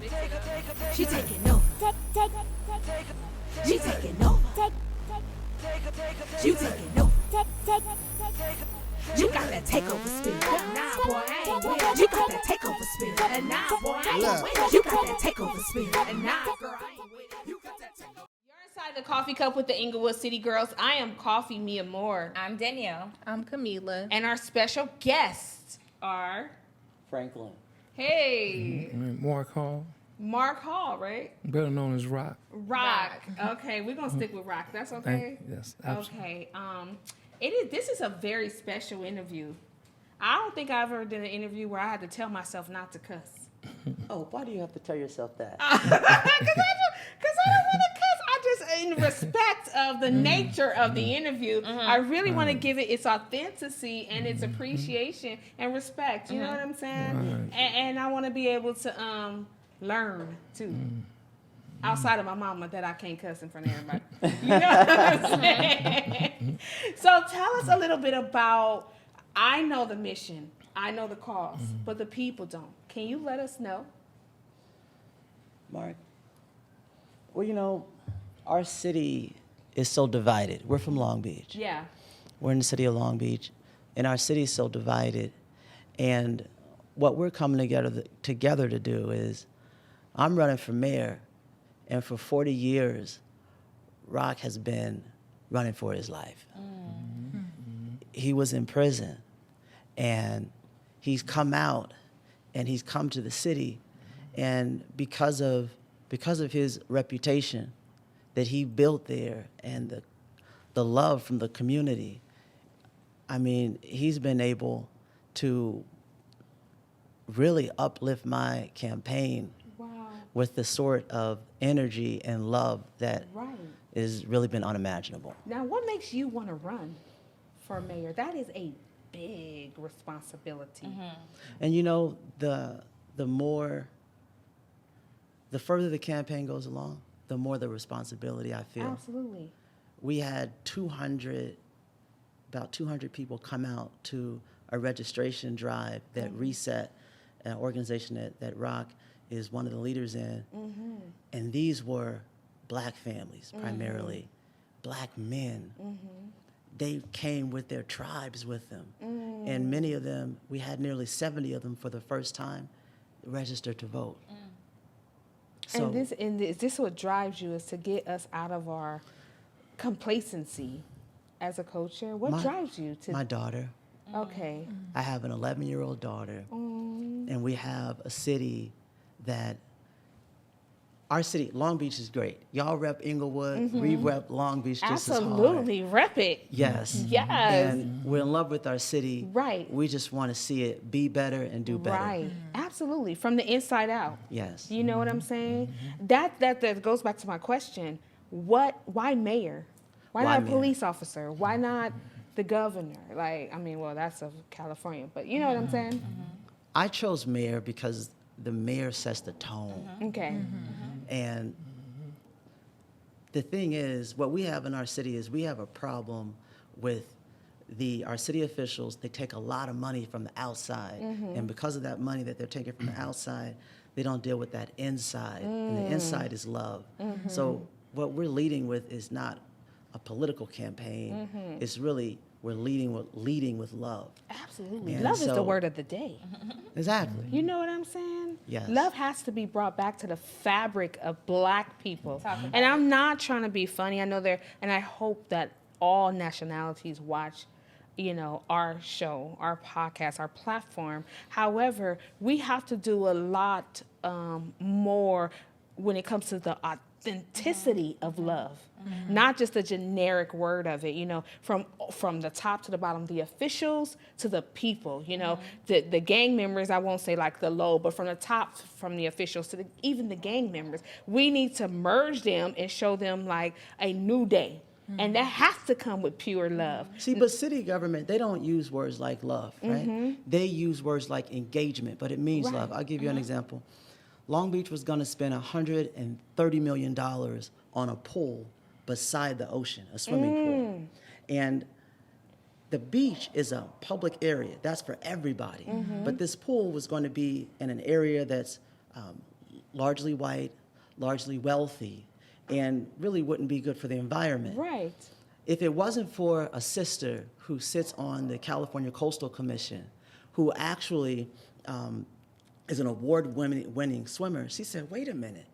She taking over. She taking over. You taking over. You got that takeover spirit. Nah, boy, I ain't with it. You got that takeover spirit. And nah, boy, I ain't with it. You got that takeover spirit. And nah, girl, I ain't with it. You got that takeover. You're inside the Coffee Cup with the Inglewood City Girls. I am Coffee Mia Moore. I'm Danielle. I'm Camila. And our special guests are... Franklin. Hey. Mark Hall, Mark Hall, right? better known as Rock. Rock. Okay, we're going to stick with Rock. That's okay? Yes, absolutely. Okay. This is a very special interview. I don't think I've ever done an interview where I had to tell myself not to cuss. Oh, why do you have to tell yourself that? Because I don't want to cuss. I just, in respect of the nature of the interview, I really want to give it its authenticity and its appreciation and respect. You know what I'm saying? Right. And I want to be able to learn too. Outside of my mama, that I can't cuss in front of everybody. You know what I'm saying? So tell us a little bit about, I know the mission, I know the cause, but the people don't. Can you let us know? Mark? Well, you know, our city is so divided. We're from Long Beach. Yeah. We're in the city of Long Beach, and our city is so divided. And what we're coming together to do is, I'm running for mayor, and for 40 years, Rock has been running for his life. He was in prison, and he's come out, and he's come to the city, and because of his reputation that he built there and the love from the community, I mean, he's been able to really uplift my campaign with the sort of energy and love that has really been unimaginable. Now, what makes you want to run for mayor? That is a big responsibility. And you know, the further the campaign goes along, the more the responsibility I feel. Absolutely. We had about 200 people come out to a registration drive that Reset, an organization that Rock is one of the leaders in. And these were black families, primarily, black men. They came with their tribes with them. And many of them, we had nearly 70 of them for the first time, registered to vote. So, and is this what drives you, is to get us out of our complacency as a culture? What drives you to... My daughter. Okay. I have an 11-year-old daughter, and we have a city that, our city, Long Beach is great. Y'all rep Inglewood, we rep Long Beach just as hard. Absolutely, rep it. Yes. Yes. And we're in love with our city. Right. We just want to see it be better and do better. Right. Absolutely. From the inside out. Yes. You know what I'm saying? That goes back to my question. Why mayor? Why not a police officer? Why not the governor? Like, I mean, well, that's of California, but you know what I'm saying? I chose mayor because the mayor sets the tone. Okay. And the thing is, what we have in our city is we have a problem with our city officials. They take a lot of money from the outside. And because of that money that they're taking from the outside, they don't deal with that inside. And the inside is love. So what we're leading with is not a political campaign. It's really, we're leading with love. Absolutely. And Love is the so- word of the day. Exactly. You know what I'm saying? Yes. Love has to be brought back to the fabric of black people. And I'm not trying to be funny. I know and I hope that all nationalities watch, you know, our show, our podcast, our platform. However, we have to do a lot more when it comes to the authenticity of love. Not just a generic word of it, you know, from the top to the bottom, the officials to the people, you know, the gang members, I won't say like the low, but from the top, from the officials to even the gang members, we need to merge them and show them like a new day. And that has to come with pure love. See, but city government, they don't use words like love, right? They use words like engagement, but it means love. I'll give you an example. Long Beach was going to spend $130 million on a pool beside the ocean, a swimming pool. And the beach is a public area. That's for everybody. But this pool was going to be in an area that's largely white, largely wealthy, and really wouldn't be good for the environment. Right. If it wasn't for a sister who sits on the California Coastal Commission, who actually is an award-winning swimmer, she said, wait a minute,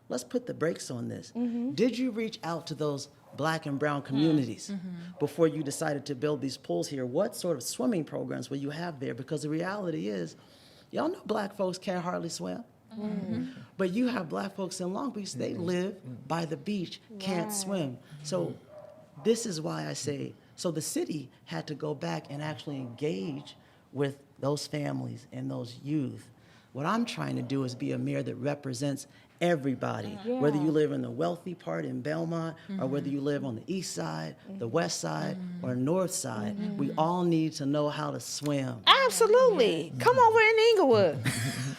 let's put the brakes on this. Did you reach out to those Black and brown communities before you decided to build these pools here? What sort of swimming programs will you have there? Because the reality is, y'all know Black folks can't hardly swim. But you have Black folks in Long Beach, they live by the beach, can't swim. So this is why I say, so the city had to go back and actually engage with those families and those youth. What I'm trying to do is be a mayor that represents everybody, whether you live in the wealthy part in Belmont or whether you live on the east side, the west side, or north side. We all need to know how to swim. Absolutely. Come over in Inglewood.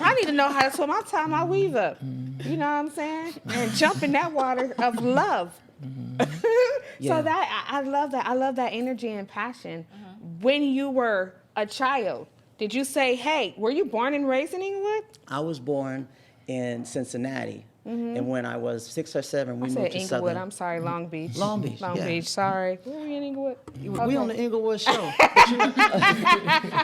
I need to know how to swim. I'll tie my weave up. You know what I'm saying? And jump in that water of love. So that I love that. I love that energy and passion. When you were a child, did you say, hey, were you born and raised in Inglewood? I was born in Cincinnati, and when I was 6 or 7, we moved to Inglewood. Southern. I'm sorry, Long Beach. Long Beach, Long yeah. Beach. Sorry. Were we in Inglewood? We on the Inglewood show.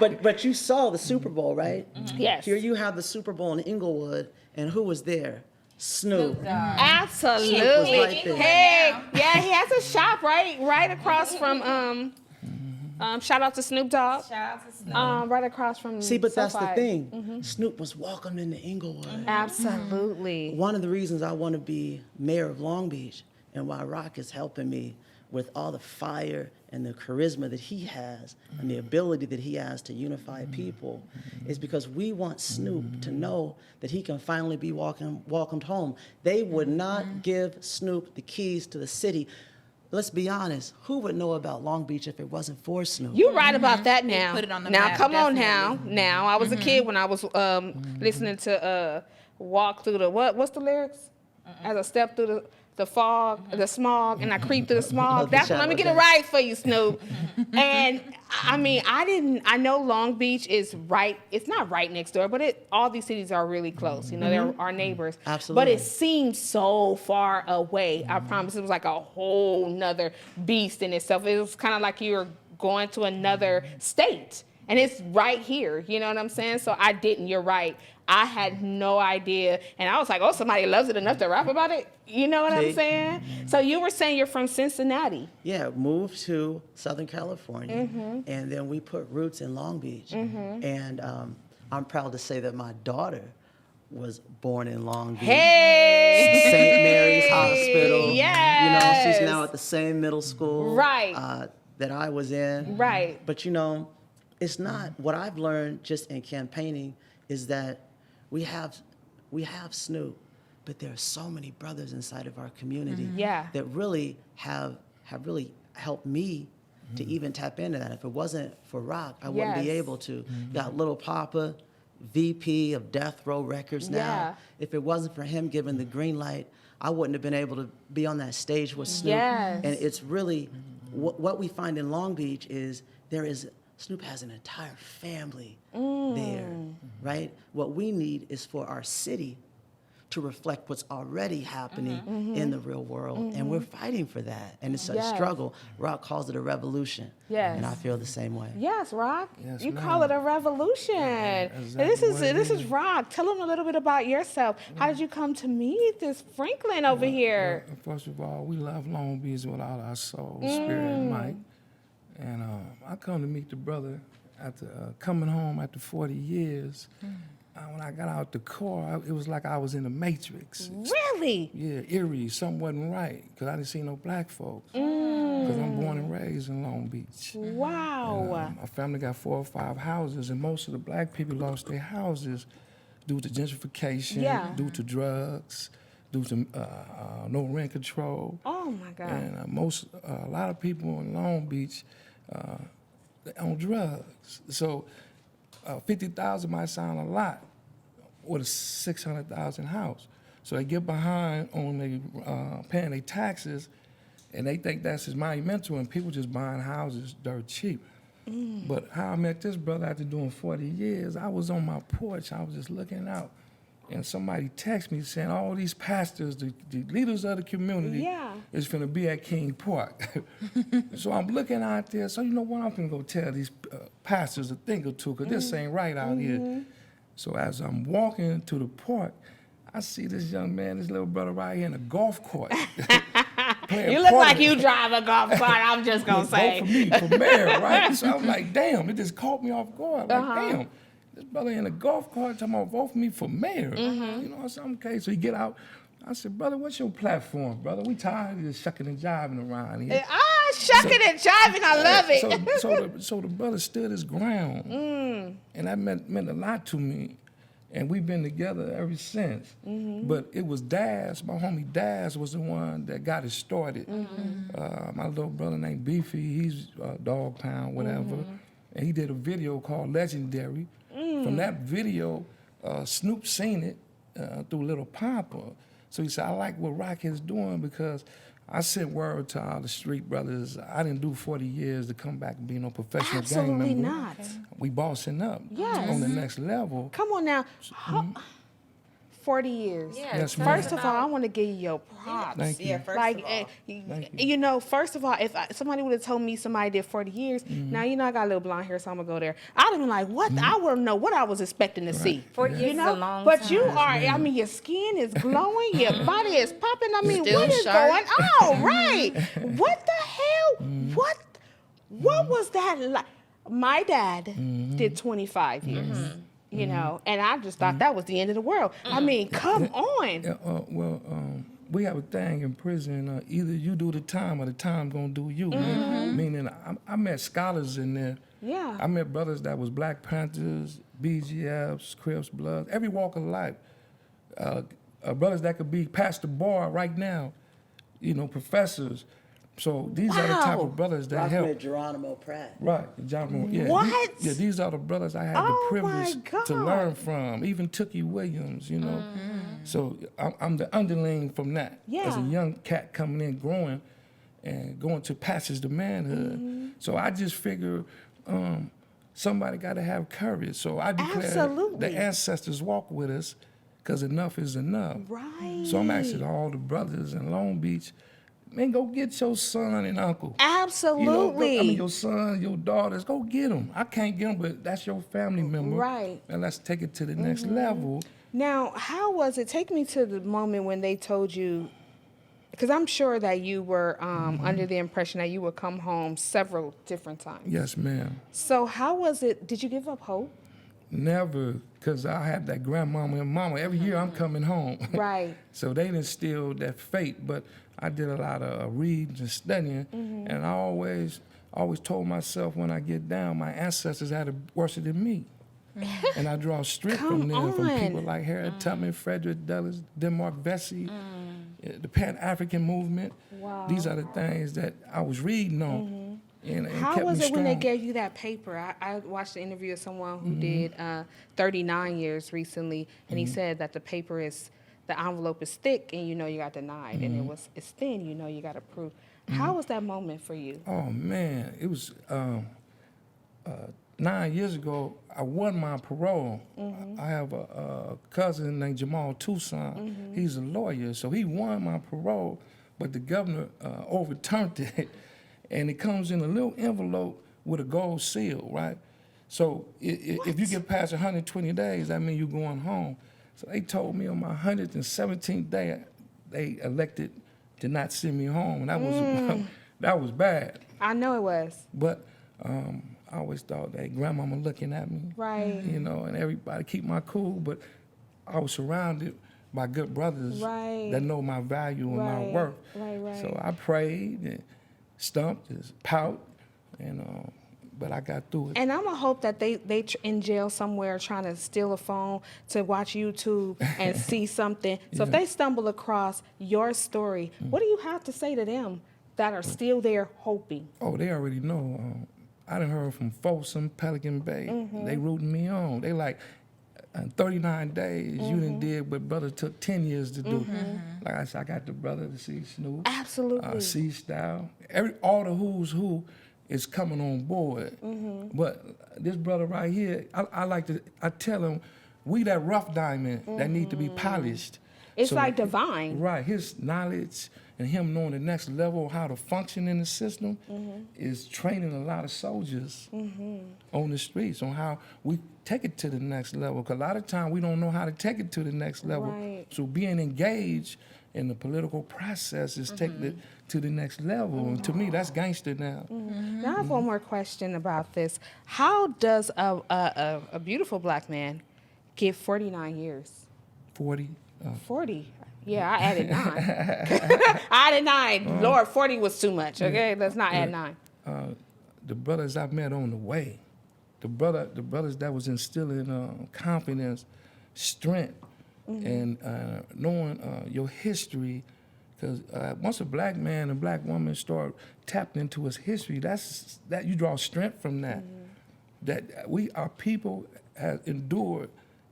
But you saw the Super Bowl, right? Yes. Here you have the Super Bowl in Inglewood, and who was there? Snoop. Absolutely. Snoop was right there. Hey, yeah, he has a shop right across from shout out to Snoop Dogg. Shout out to Snoop. Right across from. See, but that's the SoFi. thing. Snoop was welcomed into Inglewood. Absolutely. One of the reasons I want to be mayor of Long Beach and why Rock is helping me with all the fire and the charisma that he has and the ability that he has to unify people is because we want Snoop to know that he can finally be welcomed home. They would not give Snoop the keys to the city. Let's be honest, who would know about Long Beach if it wasn't for Snoop? You right about that now. put it on the now, map, come on definitely. now. I was a kid when I was listening to Walk Through the, what's the lyrics? As I step through the fog, the smog, and I creep through the smog. That's when let me get it right for you, Snoop. And I mean, I know Long Beach is right, it's not right next door, but all these cities are really close. You know, they're our neighbors. Absolutely. But it seems so far away. I promise it was like a whole nother beast in itself. It was kind of like you were going to another state. And it's right here, you know what I'm saying? So I didn't, you're right. I had no idea. And I was like, oh, somebody loves it enough to rap about it? You know what I'm saying? So you were saying you're from Cincinnati. Yeah, moved to Southern California, and then we put roots in Long Beach. And I'm proud to say that my daughter was born in Long Beach. Hey! St. Mary's Hospital. Yes! You know, she's now at the same middle school Right. that I was in. Right. But you know, it's not, what I've learned just in campaigning is that we have Snoop, but there are so many brothers inside of our community that really have really helped me to even tap into that. If it wasn't for Rock, I wouldn't be able to. Got Little Papa, VP of Death Row Records now. Yeah. If it wasn't for him giving the green light, I wouldn't have been able to be on that stage with Snoop. Yes. And it's really, what we find in Long Beach is Snoop has an entire family there, right? What we need is for our city to reflect what's already happening in the real world. And we're fighting for that. And it's a struggle. Rock calls it a revolution. Yes. And I feel the same way. Yes, Rock. Yes, you ma'am. call it a revolution. Exactly what it This is Rock. Tell them a little bit about yourself. How did you come to meet this Franklin over here? First of all, we love Long Beach with all our soul, spirit, and might. And I come to meet the brother after coming home after 40 years. When I got out the car, it was like I was in the Matrix. Really? Yeah, eerie. Something wasn't right because I didn't see no black folks. Because I'm born and raised in Long Beach. Wow. My family got 4 or 5 houses, and most of the black people lost their houses due to gentrification, due to drugs, due to no rent control. Oh my God. And a lot of people in Long Beach they on drugs. So 50,000 might sound a lot with a 600,000 house. So they get behind on they paying their taxes, and they think that's just monumental, and people just buying houses dirt cheap. But how I met this brother after doing 40 years, I was on my porch, I was just looking out and somebody texted me saying all these pastors, the leaders of the community, is finna be at King Park. So I'm looking out there. So you know what? I'm finna go tell these pastors a thing or two, because this ain't right out here. So as I'm walking to the park, I see this young man, this little brother right here in a golf cart. You look like you drive a golf cart, I'm just going to say. Vote for me, for mayor, right? So I'm like, damn, it just caught me off guard. Like, damn, this brother in a golf cart talking about vote for me for mayor. You know, I said, okay. So he get out. I said, brother, what's your platform, brother? We tired of just shucking and jiving around here. Shucking and jiving, I love it. So the brother stood his ground. And that meant a lot to me. And we've been together ever since. But it was Daz, my homie Daz was the one that got it started. My little brother named Beefy, he's Dog Pound, whatever. And he did a video called Legendary. From that video, Snoop seen it through Little Papa. So he said, I like what Rock is doing because I sent word to all the street brothers. I didn't do 40 years to come back and be no professional gang member. Absolutely not. We bossing up on the next level. Come on now. 40 years. Yes, First of all, I want to give you your props. Thank you. Like, you know, first of all, if somebody would have told me somebody did 40 years, now, you know, I got a little blonde hair, so I'm going to go there. I'd have been like, what? I wouldn't know what I was expecting to see. 40 years is a long but time. you are, I mean, your skin is glowing, your body is popping. I mean, Still what is sharp. going on? Right. What the hell? What was that like? My dad did 25 years. You know, and I just thought that was the end of the world. I mean, come on. We have a thing in prison, either you do the time or the time gonna do you. Meaning, I met scholars in there. Yeah. I met brothers that was Black Panthers, BGFs, Crips, Bloods, every walk of life. Brothers that could be past the bar right now, you know, professors. So these are the type of brothers that help. With Geronimo Pratt. Right, John. Yeah, What? These are the brothers I had the Oh, my privilege to God. learn from. Even Tookie Williams, you know. So I'm the underling from that. As a young cat coming in, growing, and going to passage to manhood. So I just figure somebody got to have courage. So I declare the ancestors walk with us, because enough is enough. Right. So I'm asking all the brothers in Long Beach, man, go get your son and uncle. Absolutely. You know, I mean, your son, your daughters, go get them. I can't get them, but that's your family member. Right. And let's take it to the next level. Now, how was it? Take me to the moment when they told you, because I'm sure that you were under the impression that you would come home several different times. Yes, ma'am. So how was it? Did you give up hope? Never, because I have that grandmama and mama. Every year I'm coming home. Right. So they instilled that faith, but I did a lot of reading and studying, and I always told myself when I get down, my ancestors had it worse than me. And I draw strength from them, from people like Harriet Tubman, Frederick Douglass, Denmark Vesey, the Pan-African movement. Wow. These are the things that I was reading on. And How kept was me it when they strong. gave you that paper? I watched the interview of someone who did 39 years recently, and he said that the paper is, the envelope is thick, and you know you got denied, and it's thin, you know you got approved. How was that moment for you? Oh man, it was 9 years ago. I won my parole. I have a cousin named Jamal Toussaint. He's a lawyer, so he won my parole, but the governor overturned it, and it comes in a little envelope with a gold seal, right? So if you get past 120 days, that means you're going home. So they told me on my 117th day, they elected to not send me home, and that was bad. I know it was. But I always thought that grandmama looking at me, Right. you know, and everybody keep my cool, but I was surrounded by good brothers that know my value and my worth. Right. So I prayed and stumped, just pout, and but I got through it. And I'm gonna hope that they in jail somewhere trying to steal a phone to watch YouTube and see something. So if they stumble across your story, what do you have to say to them that are still there hoping? Oh, they already know. I done heard from Folsom, Pelican Bay. They rooting me on. They like, in 39 days, you done did what brother took 10 years to do. Like I said, I got the brother to see Snoop. Absolutely. C-Style. All the who's who is coming on board. But this brother right here, I tell him, we that rough diamond that need to be polished. It's So- like divine. Right, his knowledge and him knowing the next level, how to function in the system, is training a lot of soldiers on the streets on how we take it to the next level. Because a lot of time we don't know how to take it to the next level. Right. So being engaged in the political process is taking it to the next level. And to me, that's gangster now. Now I have one more question about this. How does a beautiful black man get 49 years? 40. 40. Yeah, I added 9. I added 9. Lord, 40 was too much. Okay, let's not add 9. The brothers I met on the way, the brothers that was instilling confidence, strength, and knowing your history, because once a black man and black woman start tapping into his history, that you draw strength from that. That our people have endured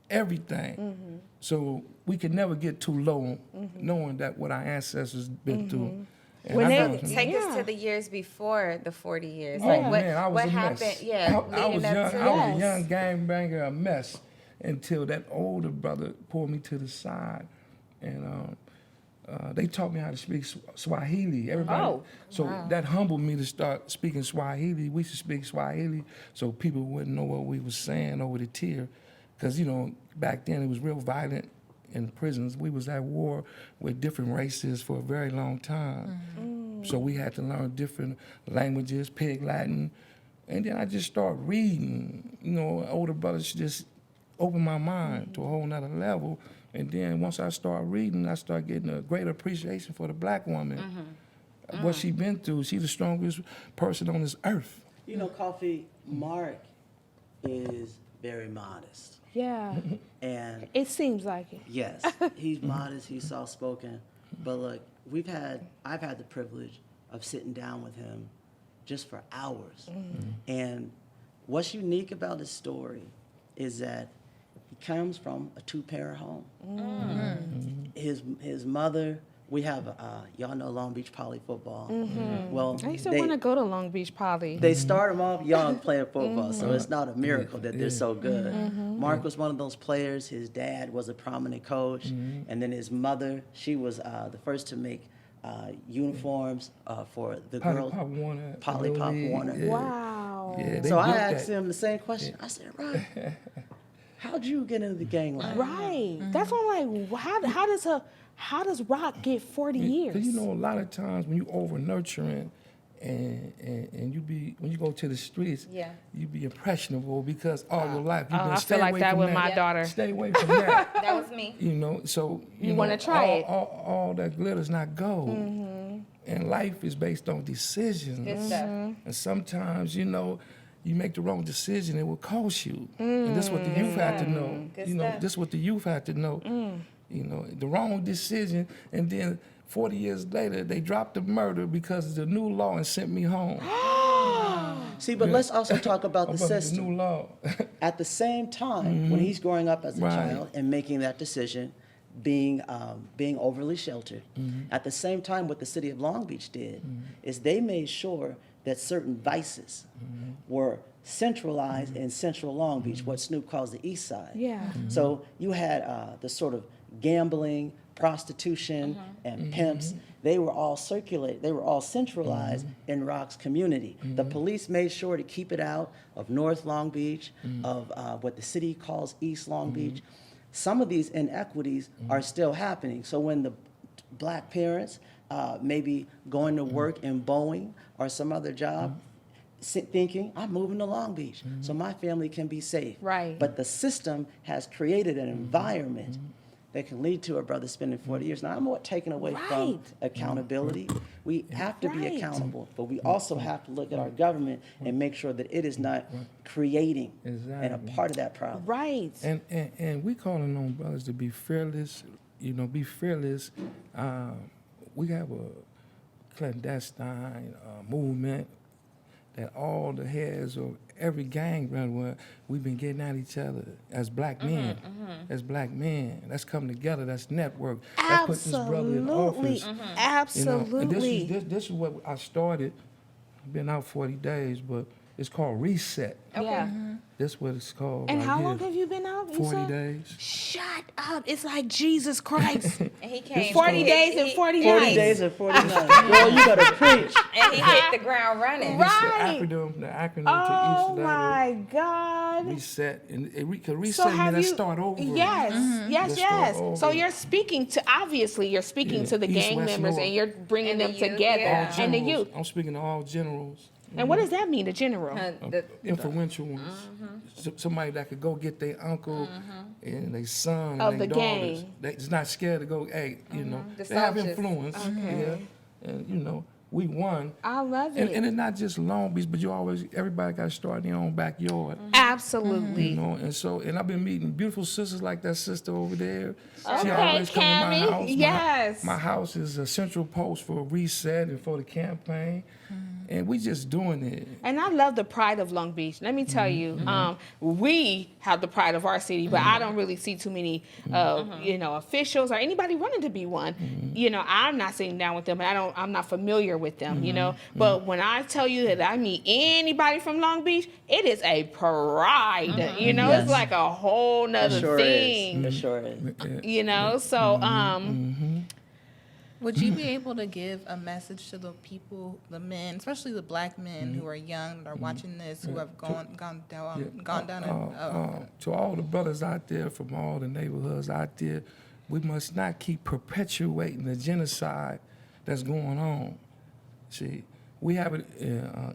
everything, so we can never get too low, knowing that what our ancestors been through. And When I they- know- Take us Yeah. to the years before the 40 years. Oh, Like man, I was what a happened? mess. Yeah, I was leading up young. to I was Yes. a young gangbanger, a mess, until that older brother pulled me to the side, and they taught me how to speak Swahili. Everybody, Oh, so that humbled me to start speaking Swahili. We should speak Swahili so people wouldn't know what we was saying over the tear, because back then it was real violent in the prisons. We was at war with different races for a very long time. So we had to learn different languages, Pig Latin. And then I just started reading. Older brothers just opened my mind to a whole nother level. And then once I started reading, I started getting a greater appreciation for the black woman. What she been through. She's the strongest person on this earth. Kafe, Mark is very modest. Yeah, And it seems like it. yes, he's modest, he's soft-spoken. But look, I've had the privilege of sitting down with him just for hours. And what's unique about his story is that he comes from a two-parent home. His mother, we have, y'all know Long Beach Poly football. Well, I used to want to go to Long Beach Poly. they start them off young playing football, so it's not a miracle that they're so good. Mark was one of those players. His dad was a prominent coach, and then his mother, she was the first to make uniforms for the girls. Pop Warner. Polly Pop Lily, Warner. yeah. Wow. Yeah, they So I built asked that. him the same question. I said, Rob, how'd you get into the gang life? Right. That's what I'm like. How does Rock get 40 years? Because a lot of times when you over nurturing and when you go to the streets, Yeah. you be impressionable because all your life you've been I stay feel like away that from with that. my daughter. Stay away from that. That was me. So You wanna try it. All that glitter's not gold, and life is based on decisions. Good stuff. And sometimes you make the wrong decision, it will cost you. And this is what the youth had to know. Good stuff. This is what the youth had to know. The wrong decision, and then 40 years later, they dropped the murder because of the new law and sent me home. See, but let's also talk about the About the system. new law. At the same time, when he's growing up as a Right. child and making that decision, being overly sheltered, at the same time, what the city of Long Beach did is they made sure that certain vices were centralized in central Long Beach, what Snoop calls the East Side. Yeah. So you had the sort of gambling, prostitution, and pimps. They were all circulated. They were all centralized in Rock's community. The police made sure to keep it out of North Long Beach, of what the city calls East Long Beach. Some of these inequities are still happening. So when the black parents maybe going to work in Boeing or some other job, thinking, I'm moving to Long Beach so my family can be safe. Right. But the system has created an environment that can lead to a brother spending 40 years. Now, I'm not taking away from Right. accountability. We have to be Right. accountable, but we also have to look at our government and make sure that it is not creating and a Exactly. part of that problem. Right. And we calling on brothers to be fearless, be fearless. We have a clandestine movement that all the heads of every gang run where we've been getting at each other as black men, as black men. Let's come together. That's network. Let's put this brother in Absolutely. office. Absolutely. And this is what I started. I've been out 40 days, but It's called Reset. Yeah. That's what it's called. And right how here. long have you been out? You 40 said? days. Shut up. It's like Jesus Christ. And he came 40 days and 40 40 nights. days and 40 nights. Girl, you better preach. And he hit the ground running. Right. The acronym Oh to each my letter. God. Reset. And because So reset means have let's you? start over. Yes, yes, Let's yes. start So over. you're speaking to obviously you're speaking Yeah, to the East, gang West, members North. and you're bringing And them the youth, together yeah. and the Generals. youth. I'm speaking to all generals. And what does that mean, the general? The- Influential ones. Somebody that could go get their uncle and their son Of and their the daughters. gang. That's not scared to go, hey, you know, The they have soldiers. influence. Yeah. And, you know, we won. I love it. And it's not just Long Beach, but everybody got to start in their own backyard. Absolutely. You know, and I've been meeting beautiful sisters like that sister over there. She Okay, always come to my Cammie, house. yes. My house is a central post for Reset and for the campaign. And we just doing it. And I love the pride of Long Beach. Let me tell you, we have the pride of our city, but I don't really see too many, you know, officials or anybody running to be one. You know, I'm not sitting down with them, and I'm not familiar with them. You know, but when I tell you that I meet anybody from Long Beach, it is a pride. You know, Yes. it's like a whole It nother sure thing. is. It sure is. You know, so Would you be able to give a message to the people, the men, especially the black men who are young that are watching this, who have gone down To all the brothers out there from all the neighborhoods out there, we must not keep perpetuating the genocide that's going on. See, we have it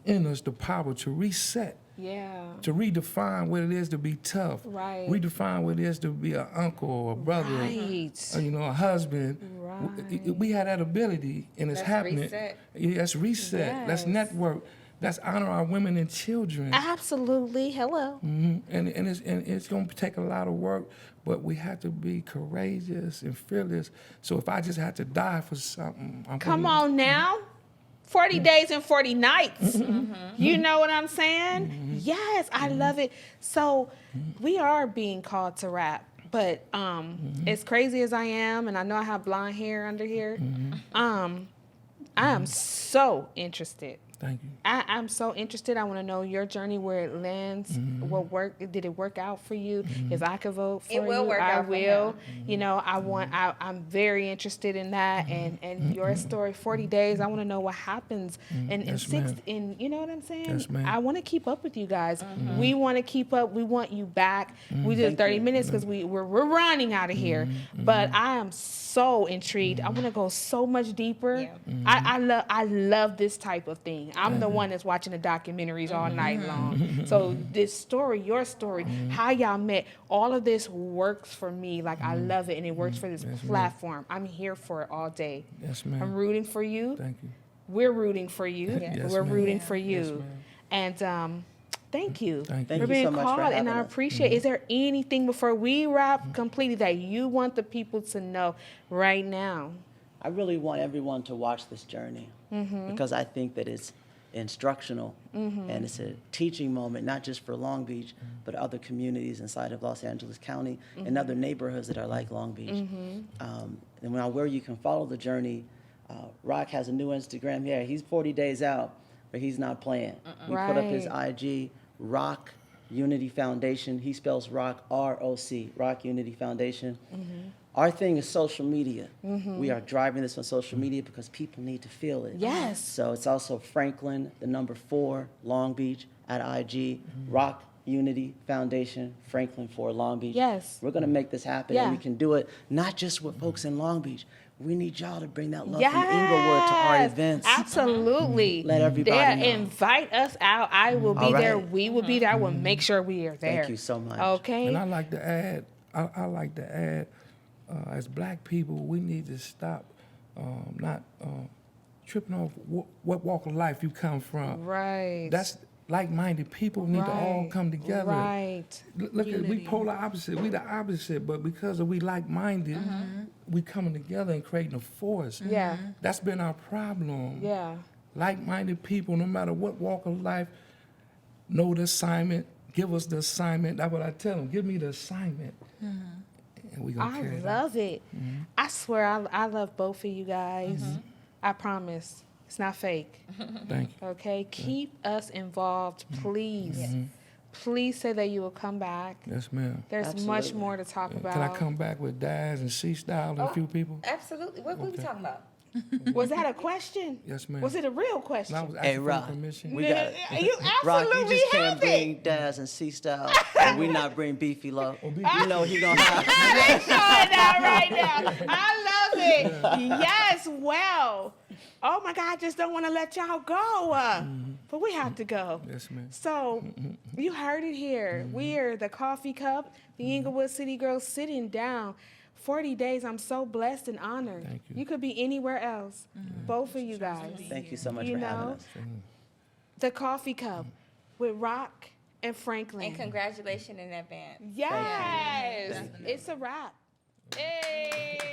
in us the power to reset, yeah, to redefine what it is to be tough, Right. redefine what it is to be an uncle or a brother, right. or, you know, a husband. Right. We had that ability, and it's Let's happening. reset. Yeah, let's reset. Let's Yes. network. Let's honor our women and children. Absolutely. Hello. And it's going to take a lot of work, but we have to be courageous and fearless. So if I just had to die for something, I'm Come gonna- on now. 40 days and 40 nights. You know what I'm saying? Yes, I love it. So we are being called to rap, but as crazy as I am, and I know I have blonde hair under here, I am so interested. Thank you. I'm so interested. I want to know your journey, where it lands. What work did it work out for you? If I could vote for It will you, work I out for will. him. You know, I'm very interested in that. And your story, 40 days. I want to know what happens in Yes, six. ma'am. In you know what I'm saying? Yes, ma'am. I want to keep up with you guys. We want to keep up. We want you back. We did 30 minutes because we're running out of here. But I am so intrigued. I want to go so much deeper. Yeah. I love this type of thing. I'm the one that's watching the documentaries all night long. So this story, your story, how y'all met, all of this works for me. Like I love it, and it works for this platform. I'm here for it all day. Yes, ma'am. I'm rooting for you. Thank you. We're rooting for you. Yes, We're ma'am. rooting for you. Yes, ma'am. And thank you Thank Thank for you being so much for called, and having I us. appreciate. Is there anything before we wrap completely that you want the people to know right now? I really want everyone to watch this journey because I think that it's instructional and it's a teaching moment, not just for Long Beach, but other communities inside of Los Angeles County and other neighborhoods that are like Long Beach. And now where you can follow the journey, Rock has a new Instagram. Yeah, he's 40 days out, but he's not playing. We put up his IG, Rock Unity Foundation. He spells Rock, R-O-C, Rock Unity Foundation. Our thing is social media. We are driving this on social media because people need to feel it. Yes. So it's also Franklin, the number 4, Long Beach, at IG, Rock Unity Foundation, Franklin 4, Long Beach. Yes. We're going to make this happen, Yeah. and we can do it not just with folks in Long Beach. We need y'all to bring that love from Inglewood to our events. Absolutely. Let everybody Yeah, know. invite us out. I will be All there. right. We will be there. I will make sure we are there. Thank you so much. Okay. And I like to add, as black people, we need to stop not tripping off what walk of life you come from. Right. That's like-minded people need to all Right. come together. Right. Look at we polar opposite. We the opposite, but because we like-minded, we coming together and creating a force. Yeah. That's been our problem. Yeah. Like-minded people, no matter what walk of life, know the assignment. Give us the assignment. That's what I tell them. Give me the assignment, and we gonna I carry it out. love it. I swear, I love both of you guys. I promise. It's not fake. Thank you. Okay? Keep us involved, please. Please say that you will come back. Yes, ma'am. There's much Absolutely. more to talk about. Can I come back with Daz and C-Style and a few people? Absolutely. What we talking about? Was that a question? Yes, ma'am. Was it a real question? And I was Hey, asking for Rock, permission. we got it. You Rock, you absolutely just can't have bring it. Daz and C-Style, and we not bring Beefy Love. You know he gonna have. They showing out right now. I love it. Yes, well. Oh my God, I just don't want to let y'all go. But we have to go. Yes, ma'am. So, you heard it here. We're the Coffee Cup, the Inglewood City Girls sitting down. 40 days, I'm so blessed and honored. Thank you. You could be anywhere else. Both of you guys. Thank you so much You for having know? us. The Coffee Cup with Rock and Franklin. And congratulations in advance. Yes, it's a wrap. Hey.